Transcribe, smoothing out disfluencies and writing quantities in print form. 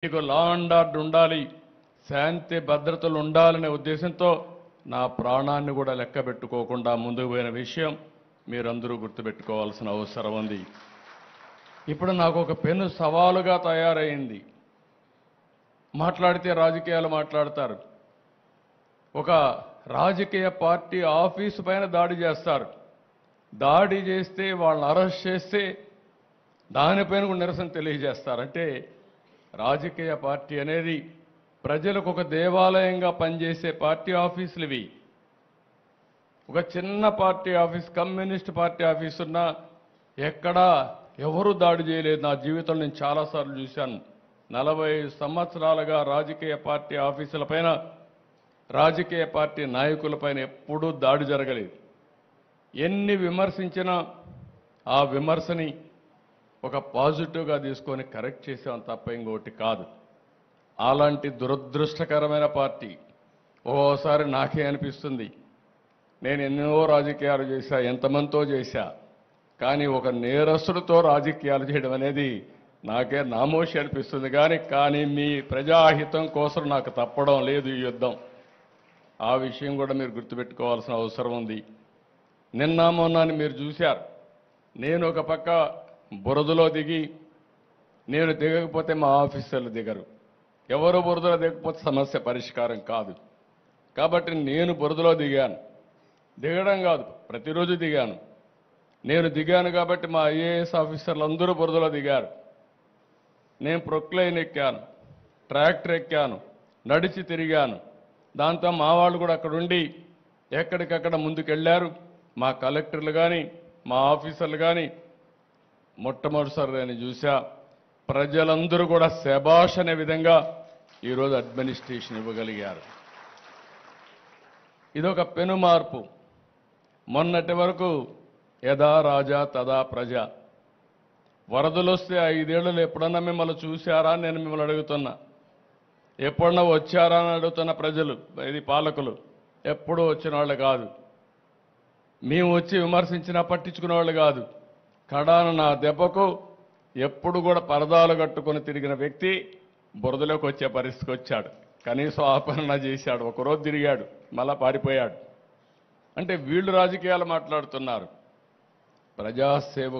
మీకు law and order ఉండాలి, శాంతి భద్రతలు ఉండాలనే ఉద్దేశంతో నా ప్రాణాన్ని కూడా లెక్క పెట్టుకోకుండా ముందుకు పోయిన విషయం మీరందరూ గుర్తుపెట్టుకోవాల్సిన అవసరం ఉంది. ఇప్పుడు నాకు ఒక పెను సవాలుగా తయారైంది. మాట్లాడితే రాజకీయాలు మాట్లాడతారు. ఒక రాజకీయ పార్టీ ఆఫీసు పైన దాడి చేస్తారు. దాడి చేస్తే వాళ్ళని అరెస్ట్ చేస్తే దానిపైన కూడా నిరసన తెలియజేస్తారు. అంటే రాజకీయ పార్టీ అనేది ప్రజలకు ఒక దేవాలయంగా పనిచేసే పార్టీ ఆఫీసులు ఇవి. ఒక చిన్న party office, communist party office ఉన్నా ఎక్కడా ఎవరు దాడి చేయలేదు. నా జీవితంలో నేను చాలాసార్లు చూశాను. 40 సంవత్సరాలుగా రాజకీయ పార్టీ ఆఫీసుల పైన, రాజకీయ పార్టీ నాయకులపైన ఎప్పుడూ దాడి జరగలేదు. ఎన్ని విమర్శించినా ఆ విమర్శని ఒక పాజిటివ్గా తీసుకొని కరెక్ట్ చేసాం తప్ప ఇంకోటి కాదు. అలాంటి దురదృష్టకరమైన పార్టీ ఓసారి నాకే అనిపిస్తుంది, నేను ఎన్నో రాజకీయాలు చేశా, ఎంతమందితో చేశా, కానీ ఒక నేరస్తుడితో రాజకీయాలు చేయడం అనేది నాకే నామోషి అనిపిస్తుంది. కానీ మీ ప్రజాహితం కోసం నాకు తప్పడం లేదు ఈ యుద్ధం. ఆ విషయం కూడా మీరు గుర్తుపెట్టుకోవాల్సిన అవసరం ఉంది. నిన్న మొన్నని మీరు చూశారు, నేను ఒక పక్క బురదలో దిగి, నేను దిగకపోతే మా ఆఫీసర్లు దిగరు. ఎవరు బురదలో దిగకపోతే సమస్య పరిష్కారం కాదు. కాబట్టి నేను బురదలో దిగాను. దిగడం కాదు, ప్రతిరోజు దిగాను. నేను దిగాను కాబట్టి మా ఐఏఎస్ ఆఫీసర్లు అందరూ బురదలో దిగారు. నేను ప్రొక్లైన్ ఎక్కాను, ట్రాక్టర్ ఎక్కాను, నడిచి తిరిగాను. దాంతో మా వాళ్ళు కూడా అక్కడుండి ఎక్కడికక్కడ ముందుకెళ్లారు. మా కలెక్టర్లు కానీ, మా ఆఫీసర్లు కానీ మొట్టమొదటిసారి నేను చూసా. ప్రజలందరూ కూడా శభాష్ అనే విధంగా ఈరోజు అడ్మినిస్ట్రేషన్ ఇవ్వగలిగారు. ఇదొక పెను మార్పు. మొన్నటి వరకు యథా రాజా తదా ప్రజ. వరదలు వస్తే 5 ఏళ్లలో ఎప్పుడన్నా మిమ్మల్ని చూశారా అని నేను మిమ్మల్ని అడుగుతున్నా. ఎప్పుడన్నా వచ్చారా అని అడుగుతున్న ప్రజలు, ఇది పాలకులు ఎప్పుడూ వచ్చిన వాళ్ళు కాదు. మేము వచ్చి విమర్శించినా పట్టించుకునే వాళ్ళు కాదు. కడాన నా దెబ్బకు ఎప్పుడు కూడా పరదాలు కట్టుకొని తిరిగిన వ్యక్తి బురదలోకి వచ్చే పరిస్థితికి వచ్చాడు. కనీసం ఆపరణ చేశాడు. ఒకరోజు తిరిగాడు, మళ్ళా పారిపోయాడు. అంటే వీళ్ళు రాజకీయాలు మాట్లాడుతున్నారు. ప్రజాసేవ